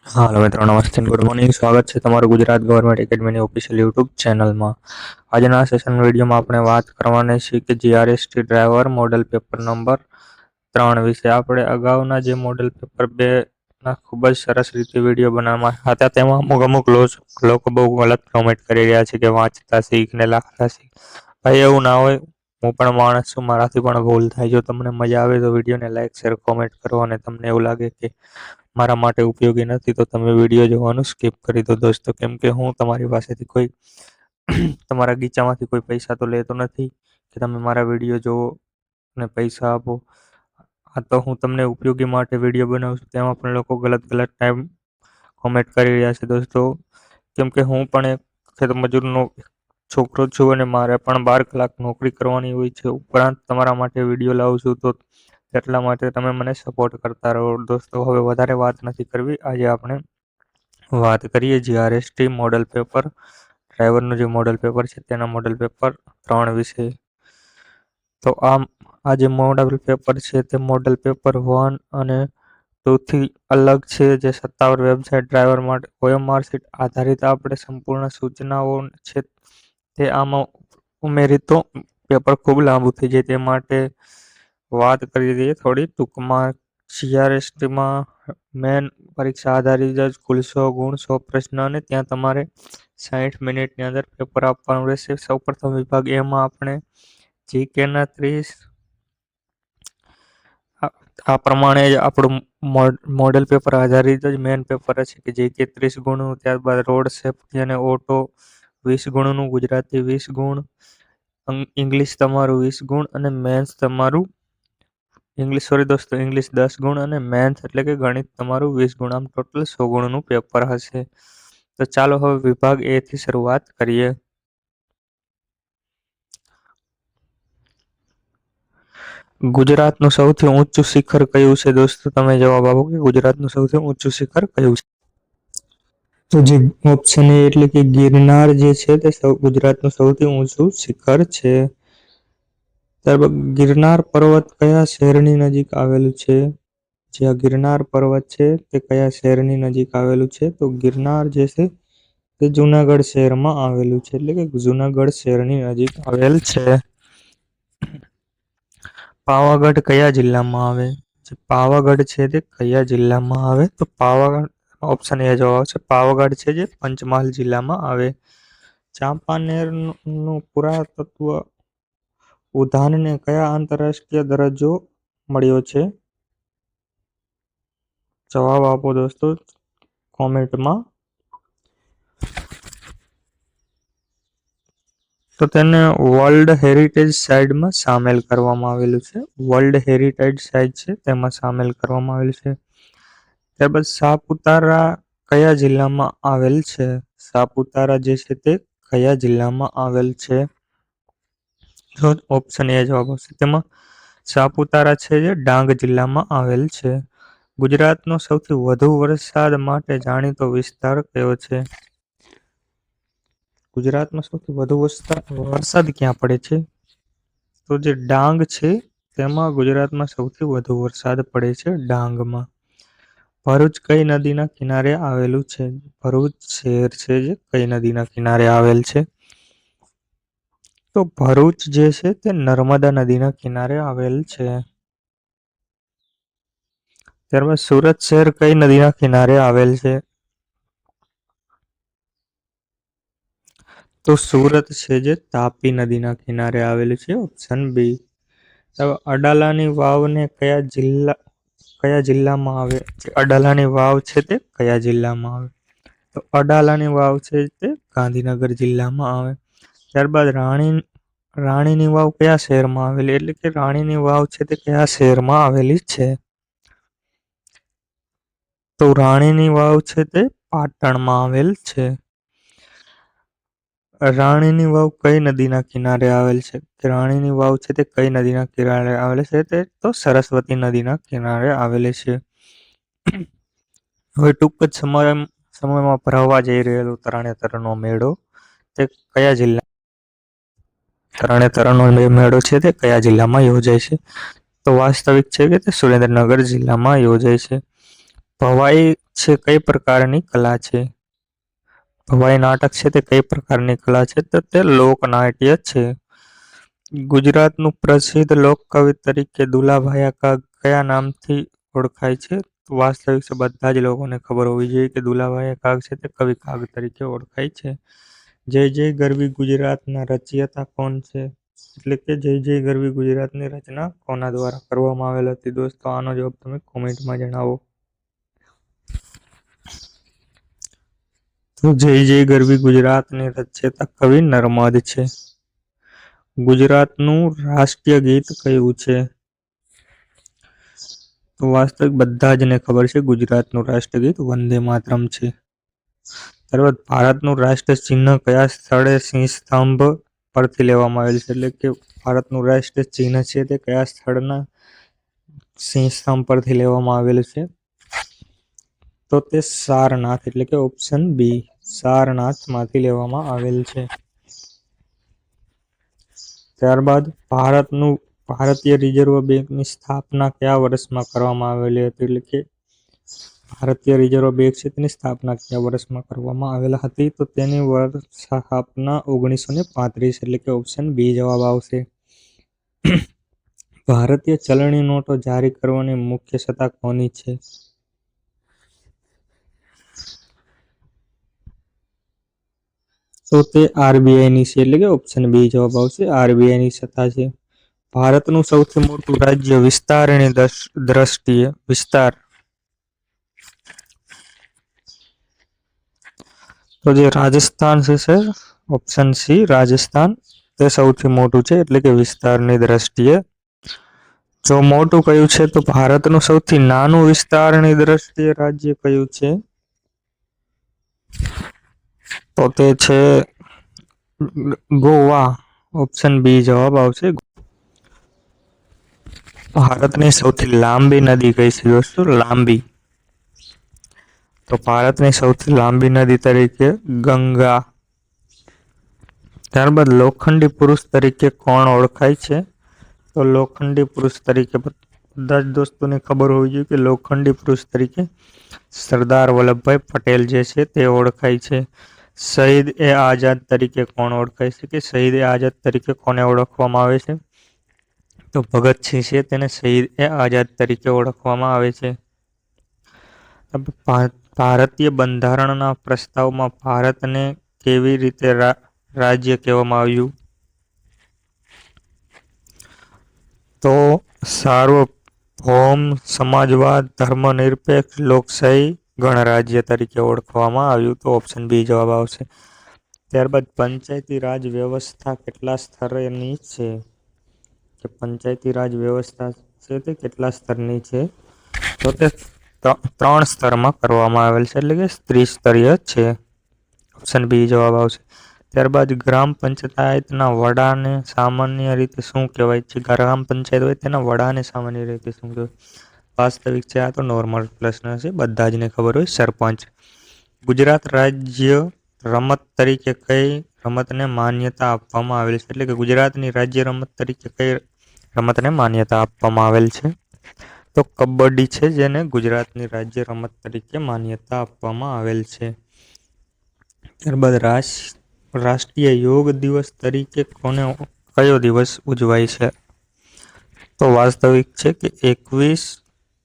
હાલો મિત્રો, નમસ્તે, good morning. સ્વાગત છે તમારું ગુજરાત ગવર્મેન્ટ એકેડમીની ઓફિશિયલ યુટ્યુબ ચેનલમાં. આજના સેશન વિડીયોમાં આપણે વાત કરવાની છે કે જીઆરએસટી ડ્રાઈવર મોડલ પેપર નંબર 3 વિશે. આપણે અગાઉના જે મોડલ પેપર 2 ના ખૂબ જ સરસ રીતે વિડીયો બનાવવામાં હતા તેમાં અમુક લોકો બહુ ગલત કોમેન્ટ કરી રહ્યા છે કે વાંચતા શીખ ને લખતા શીખ. ભાઈ એવું ના હોય. હું પણ માણસ છું, મારાથી પણ ભૂલ થાય. જો તમને મજા આવે તો વિડીયોને લાઈક શેર કોમેન્ટ કરો, અને તમને એવું લાગે કે મારા માટે ઉપયોગી નથી તો તમે વિડીયો જોવાનું સ્કીપ કરી દો દોસ્તો. કેમ કે હું તમારી પાસેથી કોઈ તમારા ગીચામાંથી કોઈ પૈસા તો લેતો નથી કે તમે મારા વિડીયો જોવો અને પૈસા આપો. આ તો હું તમને ઉપયોગી માટે વિડીયો બનાવું છું, તેમાં પણ લોકો ગલત ટાઈમ કોમેન્ટ કરી રહ્યા છે દોસ્તો. કેમ કે હું પણ એક ખેતમજૂરનો છોકરો છું અને મારે પણ 12 કલાક નોકરી કરવાની હોય છે. ઉપરાંત તમારા માટે વિડીયો લાવું છું તો એટલા માટે તમે મને સપોર્ટ કરતા રહો દોસ્તો. હવે વધારે વાત નથી કરવી. આજે આપણે વાત કરીએ જીઆરએસટી મોડલ પેપર ડ્રાઈવરનું જે મોડલ પેપર છે તેના મોડલ પેપર 3 વિશે. તો આ જે મોડલ પેપર છે તે મોડલ પેપર 1 અને 2 થી અલગ છે. જે સત્તાવાર વેબસાઇટ ડ્રાઈવર માટે OMR શીટ આધારિત આપણે સંપૂર્ણ સૂચનાઓ છે તે આમાં ઉમેરી તો પેપર ખૂબ લાંબુ થઈ જાય. તે માટે વાત કરી દઈએ થોડી ટૂંકમાં. જીઆરએસટીમાં મેન પરીક્ષા આધારિત જ કુલ 100 ગુણ 100 પ્રશ્ન, અને ત્યાં તમારે 60 મિનિટની અંદર પેપર આપવાનું રહેશે. સૌપ્રથમ વિભાગ એમાં આપણે જીકેના 30 આ પ્રમાણે જ આપણું મોડેલ પેપર આધારિત જ મેન પેપર છે કે જીકે 30 ગુણનું, ત્યારબાદ રોડ સેફ્ટી અને ઓટો 20 ગુણનું, ગુજરાતી 20 ગુણ, ઇંગ્લિશ તમારું 20 ગુણ અને મેથ્સ તમારું ઇંગ્લિશ 10 ગુણ અને મેથ્સ એટલે કે ગણિત તમારું 20 ગુણ. આમ ટોટલ 100 ગુણનું પેપર હશે. તો ચાલો હવે વિભાગ એ થી શરૂઆત કરીએ. ગુજરાતનું સૌથી ઊંચું શિખર કયું છે દોસ્તો? તમે જવાબ આપો કે ગુજરાતનું સૌથી ઊંચું શિખર કયું છે. તો જે ઓપ્શન એ એટલે કે ગિરનાર જે છે તે ગુજરાતનું સૌથી ઊંચું શિખર છે. ત્યારબાદ ગિરનાર પર્વત કયા શહેરની નજીક આવેલું છે? જ્યાં ગિરનાર પર્વત છે તે કયા શહેરની નજીક આવેલું છે? તો ગિરનાર જે છે તે જુનાગઢ શહેરમાં આવેલું છે, એટલે કે જુનાગઢ શહેરની નજીક આવેલ છે. પાવાગઢ કયા જિલ્લામાં આવે? જે પાવાગઢ છે તે કયા જિલ્લામાં આવે? તો પાવાગઢ ઓપ્શન એ જવાબ આવશે. પાવાગઢ છે જે પંચમહાલ જિલ્લામાં આવે. ચાંપાનેરનું પુરાતત્વ ઉદ્યાનને કયા આંતરરાષ્ટ્રીય દરજ્જો મળ્યો છે? જવાબ આપો દોસ્તો કોમેન્ટમાં. તો તેને વર્લ્ડ હેરિટેજ સાઇટમાં સામેલ કરવામાં આવેલું છે. વર્લ્ડ હેરિટેજ સાઇટ છે તેમાં સામેલ કરવામાં આવેલું છે. ત્યારબાદ સાપુતારા કયા જિલ્લામાં આવેલ છે? સાપુતારા જે છે તે કયા જિલ્લામાં આવેલ છે? તો ઓપ્શન એ જવાબ આવશે. તેમાં સાપુતારા છે જે ડાંગ જિલ્લામાં આવેલ છે. ગુજરાતનો સૌથી વધુ વરસાદ માટે જાણીતો વિસ્તાર કયો છે? ગુજરાતમાં સૌથી વધુ વરસાદ ક્યાં પડે છે? તો જે ડાંગ છે તેમાં ગુજરાતમાં સૌથી વધુ વરસાદ પડે છે ડાંગમાં. ભરૂચ કઈ નદીના કિનારે આવેલું છે? ભરૂચ શહેર છે જે કઈ નદીના કિનારે આવેલ છે? તો ભરૂચ જે છે તે નર્મદા નદીના કિનારે આવેલ છે. ત્યારબાદ સુરત શહેર કઈ નદીના કિનારે આવેલ છે? તો સુરત છે જે તાપી નદીના કિનારે આવેલું છે. Option B. અડાલાની વાવને કયા જિલ્લામાં આવે? જે અડાલાની વાવ છે તે કયા જિલ્લામાં આવે? તો અડાલાની વાવ છે તે ગાંધીનગર જિલ્લામાં આવે. ત્યારબાદ રાણીની વાવ કયા શહેરમાં આવેલી? એટલે કે રાણીની વાવ છે તે કયા શહેરમાં આવેલી છે? તો રાણીની વાવ છે તે પાટણમાં આવેલ છે. રાણીની વાવ કઈ નદીના કિનારે આવેલ છે? રાણીની વાવ છે તે કઈ નદીના કિનારે આવેલ છે? તે તો સરસ્વતી નદીના કિનારે આવેલી છે. હવે ટૂંક જ સમયમાં ભરાવા જઈ રહેલો તરણેતરનો મેળો તે કયા જિલ્લા તરણેતરનો મેળો છે તે કયા જિલ્લામાં યોજાય છે? તો વાસ્તવિક છે કે તે સુરેન્દ્રનગર જિલ્લામાં યોજાય છે. ભવાઈ છે કઈ પ્રકારની કલા છે? ભવાઈ નાટક છે તે કઈ પ્રકારની કલા છે? તો તે લોકનાટ્ય છે. ગુજરાતનું પ્રસિદ્ધ લોકકવિ તરીકે દુલાભાયા કાગ કયા નામથી ઓળખાય છે? તો વાસ્તવિક છે બધા જ લોકોને ખબર હોવી જોઈએ કે દુલાભાયા કાગ છે તે કવિ કાગ તરીકે ઓળખાય છે. જય જય ગરવી ગુજરાતના રચયિતા કોણ છે? એટલે કે જય જય ગરવી ગુજરાતની રચના કોના દ્વારા કરવામાં આવેલ હતી? દોસ્તો આનો જવાબ તમે કોમેન્ટમાં જણાવો. તો જય જય ગરવી ગુજરાતની રચયિતા કવિ નર્મદ છે. ગુજરાતનું રાષ્ટ્રીય ગીત કયું છે? તો વાસ્તવિક બધા જને ખબર છે ગુજરાતનું રાષ્ટ્રીય ગીત વંદે માતરમ છે. ત્યારબાદ ભારતનું રાષ્ટ્રીય ચિહ્ન કયા સ્થળે સિંહ સ્તંભ પરથી લેવામાં આવેલ છે? એટલે કે ભારતનું રાષ્ટ્રીય ચિહ્ન છે તે કયા સ્થળના સિંહ સ્તંભ પરથી લેવામાં આવેલ છે? તો તે સારનાથ એટલે કે ઓપ્શન બી સારનાથમાંથી લેવામાં આવેલ છે. ત્યારબાદ ભારતીય રિઝર્વ બેંકની સ્થાપના કયા વર્ષમાં કરવામાં આવેલી હતી? એટલે કે ભારતીય રિઝર્વ બેંક છે તેની સ્થાપના કયા વર્ષમાં કરવામાં આવેલ હતી? તો તેની વર્ષ સ્થાપના 1935 એટલે કે ઓપ્શન બી જવાબ આવશે. ભારતીય ચલણી નોટો જારી કરવાની મુખ્ય સત્તા કોની છે? તો તે આરબીઆઈની છે એટલે કે ઓપ્શન બી જવાબ આવશે. આરબીઆઈની સત્તા છે. ભારતનું સૌથી મોટું રાજ્ય વિસ્તારની દ્રષ્ટિએ વિસ્તાર તો જે રાજસ્થાન છે સર ઓપ્શન સી રાજસ્થાન તે સૌથી મોટું છે એટલે કે વિસ્તારની દ્રષ્ટિએ. જો મોટું કયું છે તો ભારતનું સૌથી નાનું વિસ્તારની દ્રષ્ટિએ રાજ્ય કયું છે? તો તે છે ગોવા. ઓપ્શન બી જવાબ આવશે. ભારતની સૌથી લાંબી નદી કઈ છે દોસ્તો? લાંબી તો ભારતની સૌથી લાંબી નદી તરીકે ગંગા. ત્યારબાદ લોખંડી પુરુષ તરીકે કોણ ઓળખાય છે? તો લોખંડી પુરુષ તરીકે બધા જ દોસ્તોને ખબર હોવી જોઈએ કે લોખંડી પુરુષ તરીકે સરદાર વલ્લભભાઈ પટેલ જે છે તે ઓળખાય છે. શહીદ એ આઝાદ તરીકે કોણ ઓળખાય છે? કે શહીદ એ આઝાદ તરીકે કોને ઓળખવામાં આવે છે? તો ભગતસિંહ છે તેને શહીદ એ આઝાદ તરીકે ઓળખવામાં આવે છે. ભારતીય બંધારણના પ્રસ્તાવમાં ભારતને કેવી રીતે રાજ્ય કહેવામાં આવ્યું? તો સાર્વભૌમ સમાજવાદ ધર્મનિરપેક્ષ લોકશાહી ગણરાજ્ય તરીકે ઓળખવામાં આવ્યું. તો ઓપ્શન બી જવાબ આવશે. ત્યારબાદ પંચાયતી રાજ વ્યવસ્થા કેટલા સ્તરની છે? કે પંચાયતી રાજ વ્યવસ્થા છે તે કેટલા સ્તરની છે? તો તે 3 સ્તરમાં કરવામાં આવેલ છે એટલે કે ત્રિસ્તરીય છે. ઓપ્શન બી જવાબ આવશે. ત્યારબાદ ગ્રામ પંચાયતના વડાને સામાન્ય રીતે શું કહેવાય છે? ગ્રામ પંચાયત હોય તેના વડાને સામાન્ય રીતે શું કહેવાય? વાસ્તવિક છે આ તો નોર્મલ પ્રશ્ન છે બધા જને ખબર હોય સરપંચ. ગુજરાત રાજ્ય રમત તરીકે કઈ રમતને માન્યતા આપવામાં આવેલ છે? એટલે કે ગુજરાતની રાજ્ય રમત તરીકે કઈ રમતને માન્યતા આપવામાં આવેલ છે? તો કબડ્ડી છે જેને ગુજરાતની રાજ્ય રમત તરીકે માન્યતા આપવામાં આવેલ છે. ત્યારબાદ રાષ્ટ્રીય યોગ દિવસ તરીકે કયો દિવસ ઉજવાય છે? તો વાસ્તવિક છે કે 21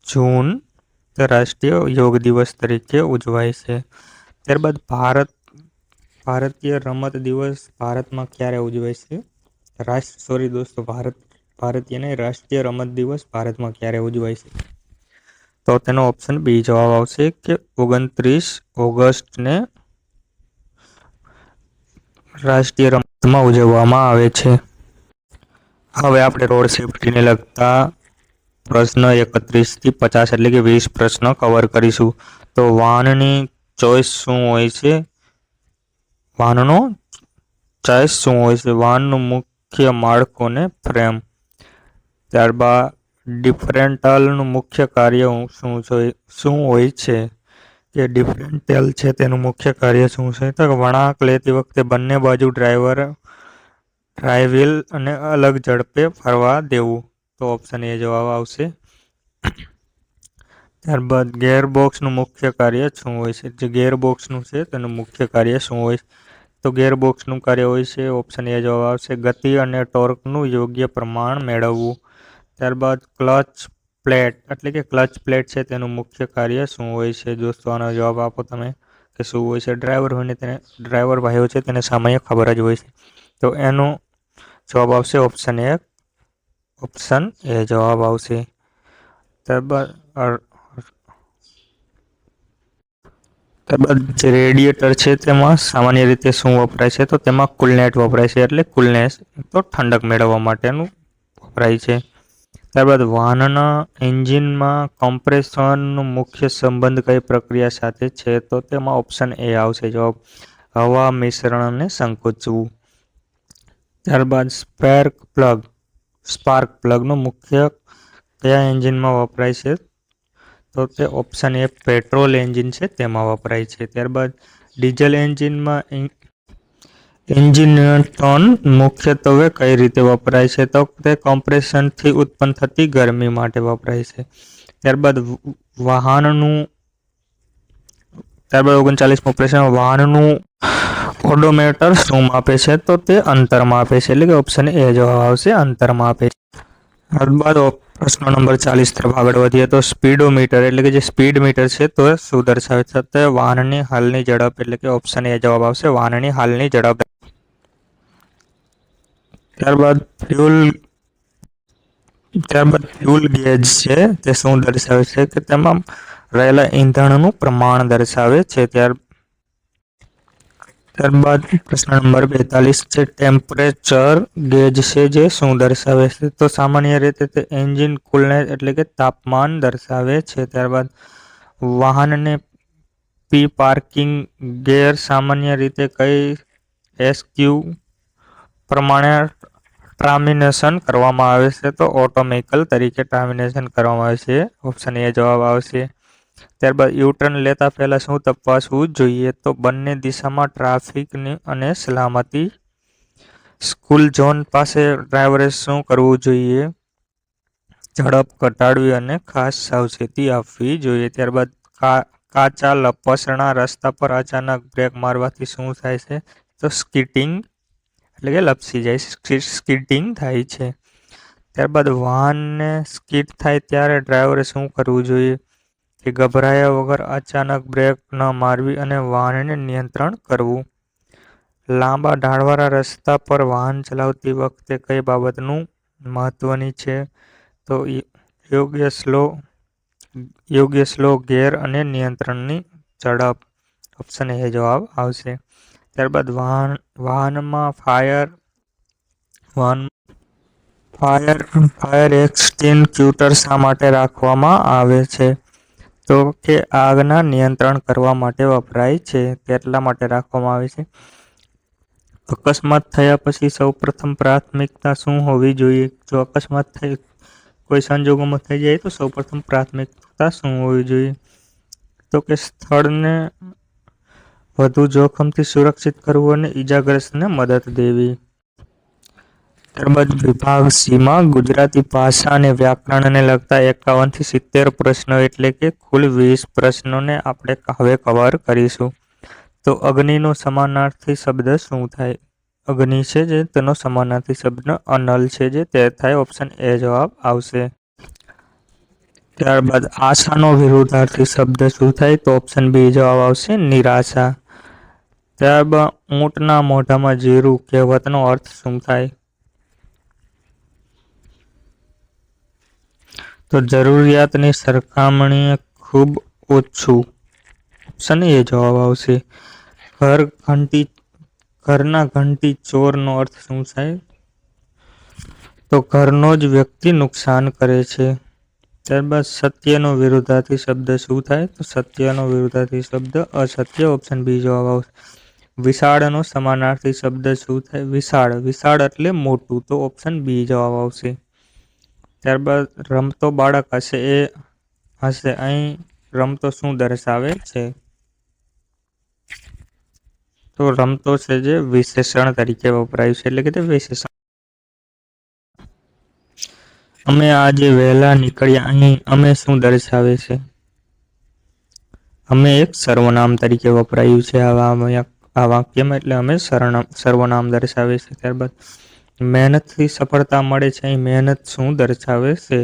જૂન રાષ્ટ્રીય યોગ દિવસ તરીકે ઉજવાય છે. ત્યારબાદ ભારતીય રમત દિવસ ભારતમાં ક્યારે ઉજવાય છે? ભારતીય રાષ્ટ્રીય રમત દિવસ ભારતમાં ક્યારે ઉજવાય છે? તો તેનો ઓપ્શન બી જવાબ આવશે કે 29 ઓગસ્ટને રાષ્ટ્રીય રમતમાં ઉજવવામાં આવે છે. હવે આપણે રોડ સેફટીને લગતા પ્રશ્ન 31 થી 50 એટલે કે 20 પ્રશ્નો કવર કરીશું. તો વાહનની ચોઈસ શું હોય છે? વાહનનો ચોઈસ શું હોય છે? વાહનનું મુખ્ય માળખું અને ફ્રેમ. ત્યારબાદ ડિફરન્ટલનું મુખ્ય કાર્ય શું હોય છે? કે ડિફરન્ટલ છે તેનું મુખ્ય કાર્ય શું છે? તો વળાંક લેતી વખતે બંને બાજુ ડ્રાઇવિલ અને અલગ ઝડપે ફરવા દેવું. તો ઓપ્શન એ જવાબ આવશે. ત્યારબાદ ગેરબોક્સનું મુખ્ય કાર્ય શું હોય છે? જે ગેરબોક્સનું છે તેનું મુખ્ય કાર્ય શું હોય છે? તો ગેરબોક્સનું કાર્ય હોય છે, ઓપ્શન એ જવાબ આવશે, ગતિ અને ટોર્કનું યોગ્ય પ્રમાણ મેળવવું. ત્યારબાદ ક્લચ પ્લેટ એટલે કે ક્લચ પ્લેટ છે તેનું મુખ્ય કાર્ય શું હોય છે? દોસ્તો આનો જવાબ આપો તમે કે શું હોય છે? ડ્રાઈવર ભાઈઓ છે તેને સામાન્ય ખબર જ હોય છે. તો એનો જવાબ આવશે ઓપ્શન એ જવાબ આવશે. ત્યારબાદ જે રેડિયેટર છે તેમાં સામાન્ય રીતે શું વપરાય છે? તો તેમાં કુલનેટ વપરાય છે, એટલે કુલનેસ તો ઠંડક મેળવવા માટેનું વપરાય છે. ત્યારબાદ વાહનના એન્જિનમાં કમ્પ્રેશનનો મુખ્ય સંબંધ કઈ પ્રક્રિયા સાથે છે? તો તેમાં ઓપ્શન એ આવશે જવાબ, હવા મિશ્રણને સંકોચવું. ત્યારબાદ સ્પાર્ક પ્લગનો મુખ્ય કયા એન્જિનમાં વપરાય છે? તો તે ઓપ્શન એ પેટ્રોલ એન્જિન છે તેમાં વપરાય છે. ત્યારબાદ ડીઝલ એન્જિન ટર્ન મુખ્યત્વે કઈ રીતે વપરાય છે? તો તે કમ્પ્રેશનથી ઉત્પન્ન થતી ગરમી માટે વપરાય છે. ત્યારબાદ 39મો પ્રશ્ન, વાહનનું ઓડોમીટર શું માપે છે? તો તે અંતર માપે છે, એટલે કે ઓપ્શન એ જવાબ આવશે, અંતર માપે છે. ત્યારબાદ પ્રશ્ન નંબર 40 તરફ આગળ વધીએ તો સ્પીડોમીટર એટલે કે જે સ્પીડ મીટર છે તો શું દર્શાવે છે? તો વાહનની હાલની ઝડપ, એટલે કે ઓપ્શન એ જવાબ આવશે, વાહનની હાલની ઝડપ. ત્યારબાદ ફ્યુલ ગેજ છે તે શું દર્શાવે છે? કે તેમાં રહેલા ઈંધણનું પ્રમાણ દર્શાવે છે. ત્યારબાદ પ્રશ્ન નંબર 42 છે, ટેમ્પરેચર ગેજ છે જે શું દર્શાવે છે? તો સામાન્ય રીતે તે એન્જિન કુલનેસ એટલે કે તાપમાન દર્શાવે છે. ત્યારબાદ વાહનને પાર્કિંગ ગેર સામાન્ય રીતે કઈ એસક્યુ પ્રમાણે ટ્રાન્સમિશન કરવામાં આવે છે? તો ઓટોમેકલ તરીકે ટ્રાન્સમિશન કરવામાં આવે છે, ઓપ્શન એ જવાબ આવશે. ત્યારબાદ યુટર્ન લેતા પહેલા શું તપાસવું જોઈએ? તો બંને દિશામાં ટ્રાફિકની અને સલામતી. સ્કૂલ ઝોન પાસે ડ્રાઈવરે શું કરવું જોઈએ? ઝડપ ઘટાડવી અને ખાસ સાવચેતી આપવી જોઈએ. ત્યારબાદ કાચા લપસણા રસ્તા પર અચાનક બ્રેક મારવાથી શું થાય છે? તો સ્કીટિંગ એટલે કે લપસી જાય, સ્કીટિંગ થાય છે. ત્યારબાદ વાહનને સ્કીડ થાય ત્યારે ડ્રાઈવરે શું કરવું જોઈએ? કે ગભરાયા વગર અચાનક બ્રેક ન મારવી અને વાહનને નિયંત્રણ કરવું. લાંબા ઢાળવાળા રસ્તા પર વાહન ચલાવતી વખતે કઈ બાબતનું મહત્વની છે? તો યોગ્ય સ્લો ગેર અને નિયંત્રણની ઝડપ, ઓપ્શન એ જવાબ આવશે. ત્યારબાદ વાહનમાં ફાયર એક્સટિંગ્યુશર શા માટે રાખવામાં આવે છે? તો કે આગના નિયંત્રણ કરવા માટે વપરાય છે, તેટલા માટે રાખવામાં આવે છે. અકસ્માત થયા પછી સૌપ્રથમ પ્રાથમિકતા શું હોવી જોઈએ? જો અકસ્માત કોઈ સંજોગોમાં થઈ જાય તો સૌપ્રથમ પ્રાથમિકતા શું હોવી જોઈએ? તો કે સ્થળને વધુ જોખમથી સુરક્ષિત કરવું અને ઈજાગ્રસ્તને મદદ દેવી. ત્યારબાદ વિભાગ સીમાં ગુજરાતી ભાષા અને વ્યાકરણને લગતા 51 થી 70 પ્રશ્નો એટલે કે કુલ 20 પ્રશ્નોને આપણે હવે કવર કરીશું. તો અગ્નિનો સમાનાર્થી શબ્દ શું થાય? અગ્નિ છે જે તેનો સમાનાર્થી શબ્દ અનલ છે જે તે થાય, ઓપ્શન એ જવાબ આવશે. ત્યારબાદ આશાનો વિરુદ્ધાર્થી શબ્દ શું થાય? તો ઓપ્શન બી જવાબ આવશે, નિરાશા. ત્યારબાદ ઊંટના મોઢામાં જીરું કહેવતનો અર્થ શું થાય? તો જરૂરિયાતની સરખામણીએ ખૂબ ઓછું, ઓપ્શન એ જવાબ આવશે. ઘરના ઘંટી ચોરનો અર્થ શું થાય? તો ઘરનો જ વ્યક્તિ નુકસાન કરે છે. ત્યારબાદ સત્યનો વિરુદ્ધાર્થી શબ્દ શું થાય? તો સત્યનો વિરુદ્ધાર્થી શબ્દ અસત્ય, ઓપ્શન બી જવાબ આવશે. વિશાળનો સમાનાર્થી શબ્દ શું થાય? વિશાળ એટલે મોટું, તો ઓપ્શન બી જવાબ આવશે. ત્યારબાદ રમતો બાળક હશે અહીં રમતો શું દર્શાવે છે? તો રમતો છે જે વિશેષણ તરીકે વપરાય છે, એટલે કે તે વિશેષણ. અમે આજે વહેલા નીકળ્યા અહીં અમે શું દર્શાવે છે? અમે એક સર્વનામ તરીકે વપરાયું છે આ વાક્યમાં, એટલે અમે સર્વનામ દર્શાવે છે. ત્યારબાદ મહેનતથી સફળતા મળે છે. અહીં મહેનત શું દર્શાવે છે?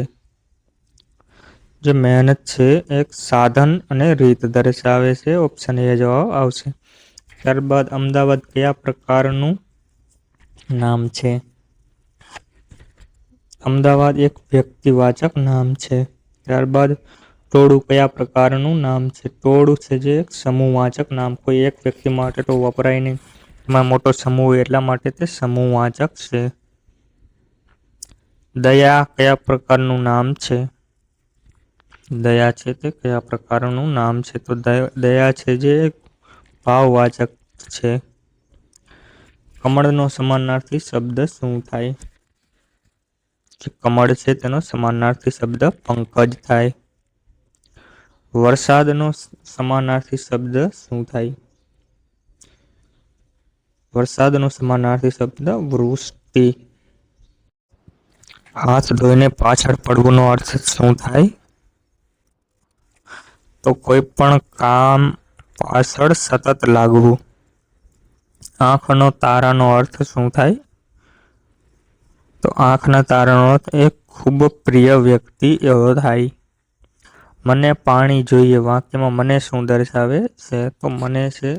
જે મહેનત છે એક સાધન અને રીત દર્શાવે છે. ઓપ્શન એ જવાબ આવશે. ત્યારબાદ અમદાવાદ કયા પ્રકારનું નામ છે? અમદાવાદ એક વ્યક્તિવાચક નામ છે. ત્યારબાદ ટોળું કયા પ્રકારનું નામ છે? ટોળું છે જે એક સમૂહવાચક નામ, કોઈ એક વ્યક્તિ માટે તો વપરાય નહીં, એમાં મોટો સમૂહ એટલા માટે તે સમૂહવાચક છે. દયા કયા પ્રકારનું નામ છે? દયા છે તે કયા પ્રકારનું નામ છે? તો દયા છે જે એક ભાવવાચક છે. કમળનો સમાનાર્થી શબ્દ શું થાય? જે કમળ છે તેનો સમાનાર્થી શબ્દ પંકજ થાય. વરસાદનો સમાનાર્થી શબ્દ શું થાય? વરસાદનો સમાનાર્થી શબ્દ વૃષ્ટિ. હાથ ધોઈને પાછળ પડવુંનો અર્થ શું થાય? તો કોઈ પણ કામ પાછળ સતત લાગવું. આંખનો તારાનો અર્થ શું થાય? તો આંખના તારાનો અર્થ એક ખૂબ પ્રિય વ્યક્તિ એવો થાય. મને પાણી જોઈએ વાક્યમાં મને શું દર્શાવે છે? તો મને છે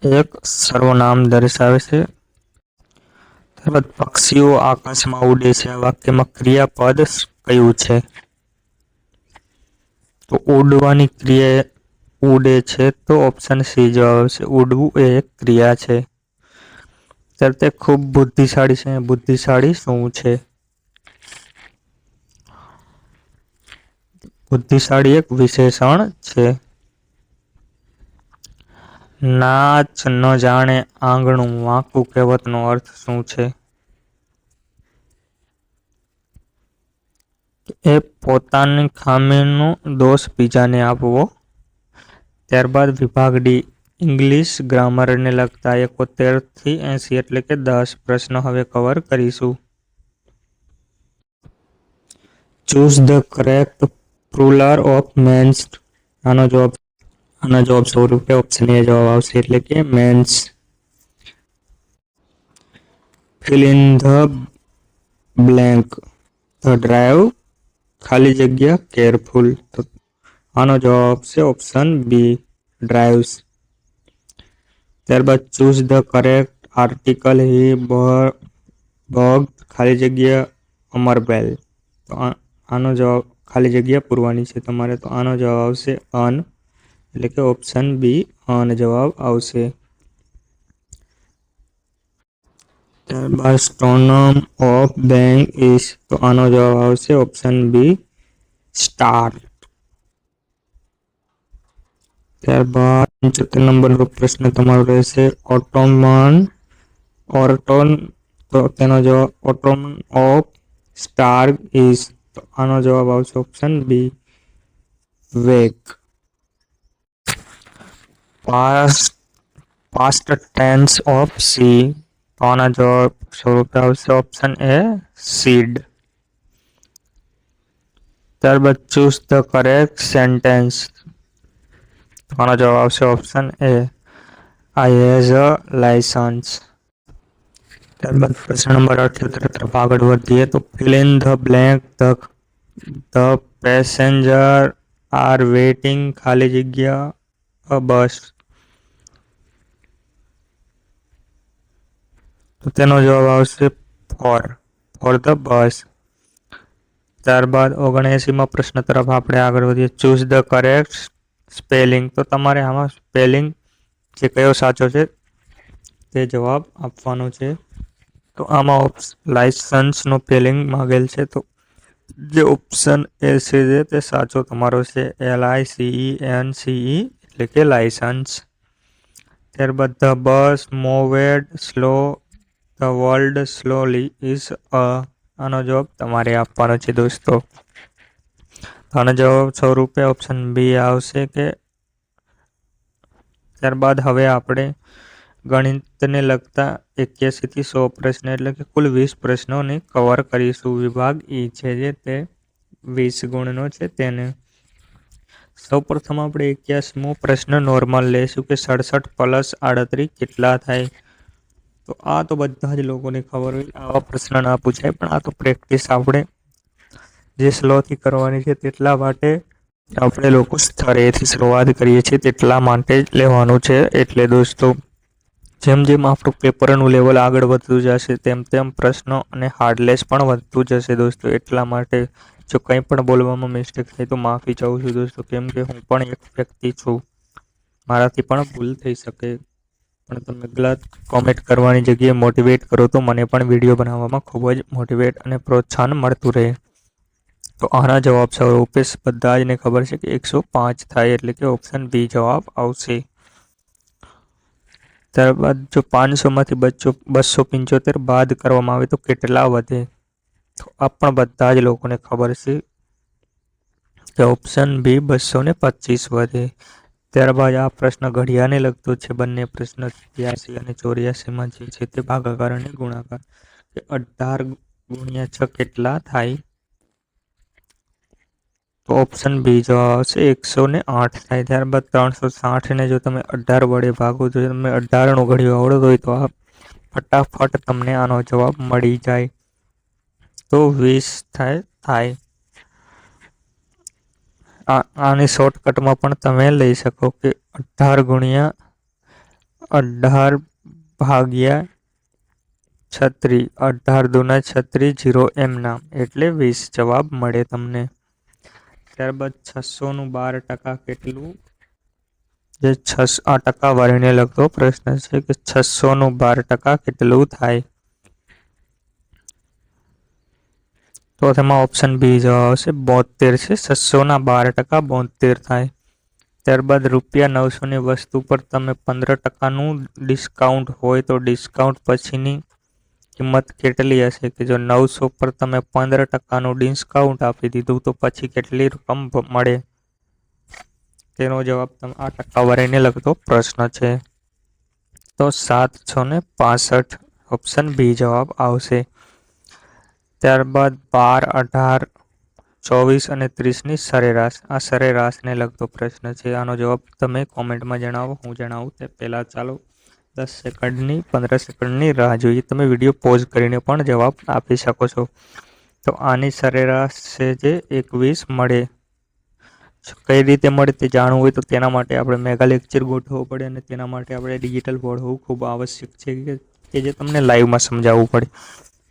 એક સર્વનામ દર્શાવે છે. ત્યારબાદ પક્ષીઓ આકાશમાં ઉડે છે. આ વાક્યમાં ક્રિયાપદ કયું છે? તો ઉડવાની ક્રિયા ઉડે છે, તો ઓપ્શન સી જવાબ આવશે. ઉડવું એ એક ક્રિયા છે. ત્યારે તે ખૂબ બુદ્ધિશાળી છે. બુદ્ધિશાળી શું છે? બુદ્ધિશાળી એક વિશેષણ છે. નાચ ન જાણે આંગણું વાંકું કહેવતનો અર્થ શું છે? એ પોતાની ખામીનો દોષ બીજાને આપવો. ત્યારબાદ વિભાગ ડી ઇંગ્લિશ ગ્રામરને લગતા 71 થી 80 એટલે કે 10 પ્રશ્નો હવે કવર કરીશું. Choose the correct plural of men's. આનો જવાબ સ્વરૂપે ઓપ્શન એ જવાબ આવશે, એટલે કે men's. Fill in the blank. The drive ખાલી જગ્યા કેરફુલ. તો આનો જવાબ આવશે ઓપ્શન બી ડ્રાઇવ્સ. ત્યારબાદ choose the correct article he બર્ગ્ડ ખાલી જગ્યા અમરબેલ. તો આનો જવાબ ખાલી જગ્યા પૂરવાની છે તમારે. તો આનો જવાબ આવશે અન, એટલે કે ઓપ્શન બી અન જવાબ આવશે. ત્યારબાદ સ્ટોનમ ઓફ બેંગ ઇઝ. તો આનો જવાબ આવશે ઓપ્શન બી સ્ટાર. ત્યારબાદ 75 નંબરનો પ્રશ્ન તમારો રહેશે ઓટોમન. તો તેનો જવાબ ઓટોમન ઓફ સ્ટાર ઇઝ. તો આનો જવાબ આવશે option B wake. Past tense of see. તો આના જવાબ સ્વરૂપે આવશે ઓપ્શન એ સીડ. ત્યારબાદ ચૂઝ ધ કરેક્ટ સેન્ટેન્સ. આનો જવાબ આવશે option A I has a licence. ત્યારબાદ પ્રશ્ન નંબર 78 તરફ આગળ વધીએ. તો fill in the blank. The passenger are waiting ખાલી જગ્યા અ બસ. તો તેનો જવાબ આવશે ફોર ધ બસ. ત્યારબાદ 79માં પ્રશ્ન તરફ આપણે આગળ વધીએ. Choose the correct spelling. તો તમારે આમાં સ્પેલિંગ જે કયો સાચો છે તે જવાબ આપવાનો છે. તો આમાં લાયસન્સનો સ્પેલિંગ માંગેલ છે. તો જે ઓપ્શન એ છે તે સાચો તમારો છે. LICENCE એટલે કે લાયસન્સ. ત્યારબાદ the bus moved slow the world slowly is a. આનો જવાબ તમારે આપવાનો છે દોસ્તો. આનો જવાબ સ્વરૂપે ઓપ્શન બી આવશે કે. ત્યારબાદ હવે આપણે ગણિતને લગતા 81 થી 100 પ્રશ્ન એટલે કે કુલ 20 પ્રશ્નોને કવર કરીશું. વિભાગ ઈ છે જે તે 20 ગુણનો છે તેને. સૌપ્રથમ આપણે 81મો પ્રશ્ન નોર્મલ લઈશું કે 67 + 38 કેટલા થાય? તો આ તો બધા જ લોકોને ખબર હોય, આવા પ્રશ્ન ના પૂછાય, પણ આ તો પ્રેક્ટિસ આપણે જે સ્લોથી કરવાની છે તેટલા માટે આપણે લોકો સ્થળેથી શરૂઆત કરીએ છીએ તેટલા માટે જ લેવાનું છે. એટલે દોસ્તો જેમ જેમ આપણું પેપરનું લેવલ આગળ વધતું જશે તેમ તેમ પ્રશ્નો અને હાર્ડલેસ પણ વધતું જશે દોસ્તો. એટલા માટે જો કંઈ પણ બોલવામાં મિસ્ટેક થાય તો માફી ચાહું છું દોસ્તો, કેમ કે હું પણ એક વ્યક્તિ છું, મારાથી પણ ભૂલ થઈ શકે. પણ તમે ગલત કોમેન્ટ કરવાની જગ્યાએ મોટિવેટ કરો તો મને પણ વિડીયો બનાવવામાં ખૂબ જ મોટિવેટ અને પ્રોત્સાહન મળતું રહે. તો આના જવાબ સ્વરૂપે બધા જને ખબર છે કે 105 થાય, એટલે કે ઓપ્શન બી જવાબ આવશે. ત્યારબાદ જો 500માંથી 275 બાદ કરવામાં આવે તો કેટલા વધે? તો આ પણ બધા જ લોકોને ખબર છે કે ઓપ્શન બી 225 વધે. ત્યારબાદ આ પ્રશ્ન ઘડિયાને લગતો છે. બંને પ્રશ્ન 83 અને 84માં જે છે તે ભાગાકાર અને ગુણાકાર કે 18 × 6 કેટલા થાય? તો ઓપ્શન બી જવાબ આવશે 108 થાય. ત્યારબાદ 360ને જો તમે 18 વડે ભાગો તો તમે 18નો ઘડિયો આવડતો હોય તો આ ફટાફટ તમને આનો જવાબ મળી જાય. તો 20 થાય. આની શોર્ટકટમાં પણ તમે લઈ શકો કે 18 × 18 ભાગ્યા 36, 18 દુના 36, 0 એમના એટલે 20 જવાબ મળે તમને. ત્યારબાદ 600નું 12% કેટલું? જે આ ટકાવારીને લગતો પ્રશ્ન છે કે 600નું 12% કેટલું થાય? તો તેમાં ઓપ્શન બી જવાબ આવશે 72 છે. 600ના 12% 72 થાય. ત્યારબાદ ₹900ની વસ્તુ પર તમે 15%નું ડિસ્કાઉન્ટ હોય તો ડિસ્કાઉન્ટ પછીની કિંમત કેટલી હશે? કે જો 900 પર તમે 15%નું ડિસ્કાઉન્ટ આપી દીધું તો પછી કેટલી રકમ મળે? તેનો જવાબ આ ટકાવારીને લગતો પ્રશ્ન છે. તો 765 ઓપ્શન બી જવાબ આવશે. ત્યારબાદ 12, 18, 24 અને 30ની સરેરાશ. આ સરેરાશને લગતો પ્રશ્ન છે. આનો જવાબ તમે કોમેન્ટમાં જણાવો, હું જણાવું તે પહેલાં ચાલો 10 સેકન્ડની 15 સેકન્ડની રાહ જોઈએ. તમે વિડીયો પોઝ કરીને પણ જવાબ આપી શકો છો. તો આની સરેરાશ છે જે 21 મળે. કઈ રીતે મળે તે જાણવું હોય તો તેના માટે આપણે મેગા લેક્ચર ગોઠવવો પડે અને તેના માટે આપણે ડિજિટલ બોર્ડ હોવું ખૂબ આવશ્યક છે કે જે તમને લાઈવમાં સમજાવવું પડે.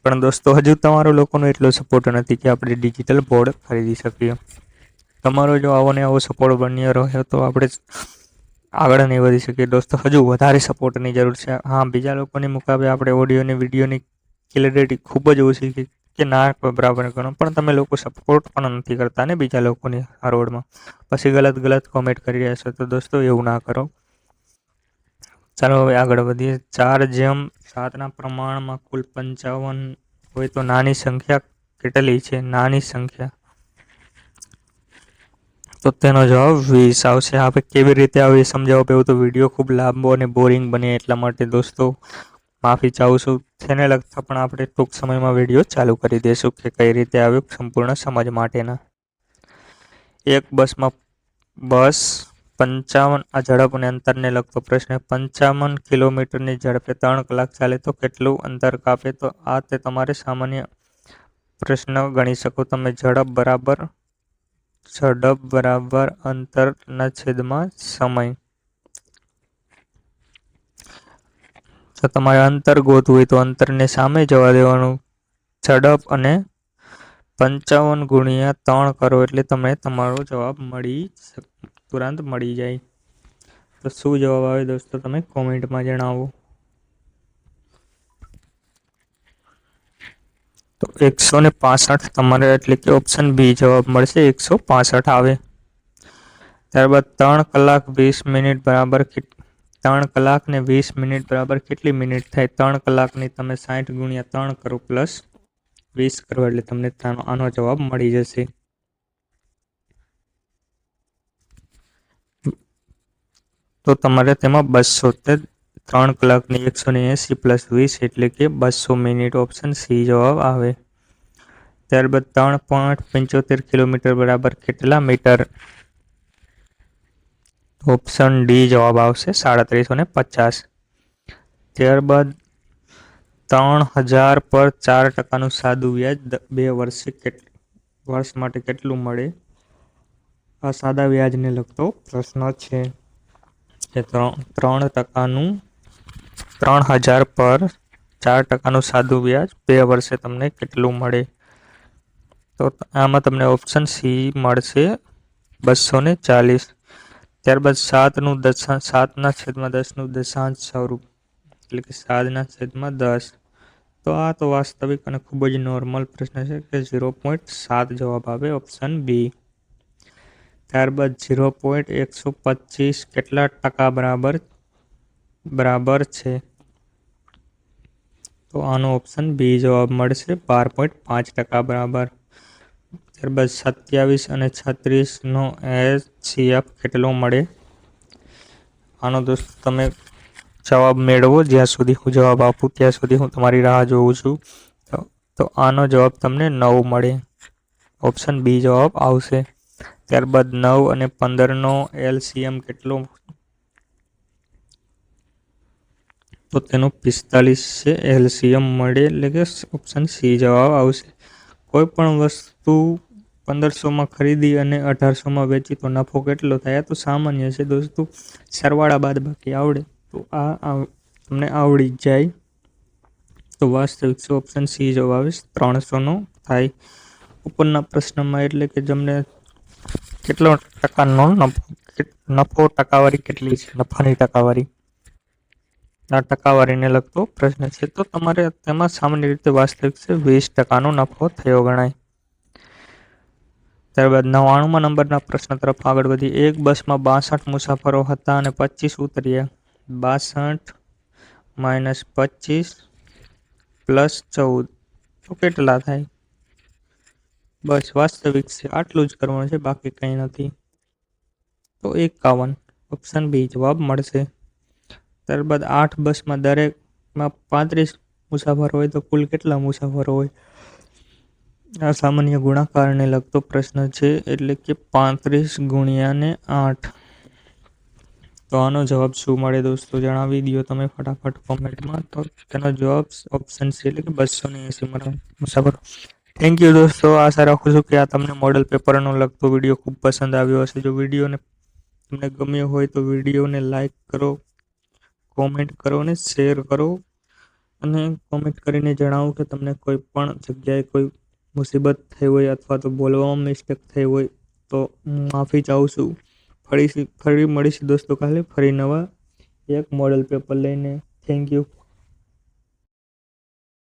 પણ દોસ્તો હજુ તમારો લોકોનો એટલો સપોર્ટ નથી કે આપણે ડિજિટલ બોર્ડ ખરીદી શકીએ. તમારો જો આવો ને આવો સપોર્ટ બન્યો રહ્યો તો આપણે આગળ નહીં વધી શકીએ દોસ્તો. હજુ વધારે સપોર્ટની જરૂર છે. હા, બીજા લોકોની મુકાબલે આપણે ઓડિયોની વિડીયોની ક્લિયરિટી ખૂબ જ ઓછી છે કે ના બરાબર કરો, પણ તમે લોકો સપોર્ટ પણ નથી કરતા ને બીજા લોકોની આ રોડમાં, પછી ગલત કોમેન્ટ કરી રહ્યા છો. તો દોસ્તો એવું ના કરો. ચાલો હવે આગળ વધીએ. 4:7ના પ્રમાણમાં કુલ 55 હોય તો નાની સંખ્યા કેટલી છે? નાની સંખ્યા તો તેનો જવાબ 20 આવશે. હવે કેવી રીતે આવે સમજાવો પેવું તો વિડીયો ખૂબ લાંબો અને બોરિંગ બને એટલા માટે દોસ્તો માફી ચાહું છું. તેને લગતા પણ આપણે ટૂંક સમયમાં વિડીયો ચાલુ કરી દઈશું કે કઈ રીતે આવ્યું સંપૂર્ણ સમજ માટેના. એક બસ 55 આ ઝડપ અને અંતરને લગતો પ્રશ્ન. 55 કિલોમીટરની ઝડપે 3 કલાક ચાલે તો કેટલું અંતર કાપે? તો આ તે તમારે સામાન્ય પ્રશ્ન ગણી શકો તમે. ઝડપ બરાબર અંતરના છેદમાં સમય. તો તમારે અંતર ગોતવું હોય તો અંતરને સામે જવા દેવાનું. ઝડપ અને 55 × 3 કરો એટલે તમને તમારો જવાબ તુરંત મળી જાય. તો શું જવાબ આવે દોસ્તો તમે કોમેન્ટમાં જણાવો. તો 165 તમારે એટલે કે ઓપ્શન બી જવાબ મળશે. 165 આવે. ત્યારબાદ 3 કલાક 20 મિનિટ બરાબર 3 કલાક ને 20 મિનિટ બરાબર કેટલી મિનિટ થાય? 3 કલાકની તમે 60 × 3 કરો પ્લસ 20 કરો એટલે તમને આનો જવાબ મળી જશે. તો તમારે તેમાં 200 3 કલાકની 180 + 20 એટલે કે 200 મિનિટ. ઓપ્શન સી જવાબ આવે. ત્યારબાદ 3.75 કિલોમીટર બરાબર કેટલા મીટર? ઓપ્શન ડી જવાબ આવશે 3750. ત્યારબાદ 3000 પર 4% સાદું વ્યાજ 2 વર્ષ માટે કેટલું મળે? આ સાદા વ્યાજને લગતો પ્રશ્ન છે. 3000 પર 4% સાદું વ્યાજ 2 વર્ષે તમને કેટલું મળે? તો આમાં તમને ઓપ્શન સી મળશે 240. ત્યારબાદ 7/10 સ્વરૂપ એટલે કે 7/10. તો આ તો વાસ્તવિક અને ખૂબ જ નોર્મલ પ્રશ્ન છે કે 0.7 જવાબ આવે. Option B. ત્યારબાદ 0.125 કેટલા ટકા બરાબર છે? તો આનો ઓપ્શન બી જવાબ મળશે 12.5% બરાબર. ત્યારબાદ 27 અને 36 નો HCF કેટલો મળે? આનો દોસ્તો તમે જવાબ મેળવો. જ્યાં સુધી હું જવાબ આપું ત્યાં સુધી હું તમારી રાહ જોઉં છું. તો આનો જવાબ તમને 9 મળે. ઓપ્શન બી જવાબ આવશે. ત્યારબાદ 9 અને 15 નો LCM કેટલો? તો તેનો 45 છે LCM મળે એટલે કે ઓપ્શન સી જવાબ આવશે. કોઈ પણ વસ્તુ 1500 ખરીદી અને 1800 વેચી તો નફો કેટલો થાય? તો સામાન્ય છે દોસ્તો. સરવાળા બાદ બાકી આવડે તો આ તમને આવડી જ જાય. તો વાસ્તવિક છે ઓપ્શન સી જવાબ આવે. 300 નો થાય. ઉપરના પ્રશ્નમાં એટલે કે તમને કેટલો ટકાનો નફો ટકાવારી કેટલી છે? નફાની ટકાવારી. આ ટકાવારીને લગતો પ્રશ્ન છે. તો તમારે તેમાં સામાન્ય રીતે વાસ્તવિક છે 20% નફો થયો ગણાય. ત્યારબાદ 99મા નંબરના પ્રશ્ન તરફ આગળ વધી. એક બસમાં 62 મુસાફરો હતા અને 25 ઉતર્યા. 62 - 25 + 14 તો કેટલા થાય? બસ વાસ્તવિક છે આટલું જ કરવાનું છે, બાકી કંઈ નથી. તો 51. ઓપ્શન બી જવાબ મળશે. ત્યારબાદ 8 બસમાં દરેકમાં 35 મુસાફરો હોય તો કુલ કેટલા મુસાફરો હોય? આ સામાન્ય ગુણાકારને લગતો પ્રશ્ન છે એટલે કે 35 × 8. તો આનો જવાબ શું મળે દોસ્તો જણાવી દો તમે ફટાફટ કોમેન્ટમાં. તો તેનો જવાબ ઓપ્શન સી એટલે કે 280 મુસાફરો. થેન્ક યુ દોસ્તો. આશા રાખું છું કે આ તમને મોડલ પેપરનો લગતો વિડીયો ખૂબ પસંદ આવ્યો હશે. જો વિડીયોને તમને ગમ્યો હોય તો વિડીયોને લાઈક કરો, કોમેન્ટ કરો અને શેર કરો. અને કોમેન્ટ કરીને જણાવો કે તમને કોઈ પણ જગ્યાએ કોઈ મુસીબત થઈ હોય અથવા તો બોલવામાં મિસ્ટેક થઈ હોય તો હું માફી ચાહું છું. ફરી મળીશું દોસ્તો કાલે ફરી નવા એક મોડલ પેપર લઈને. Thank you.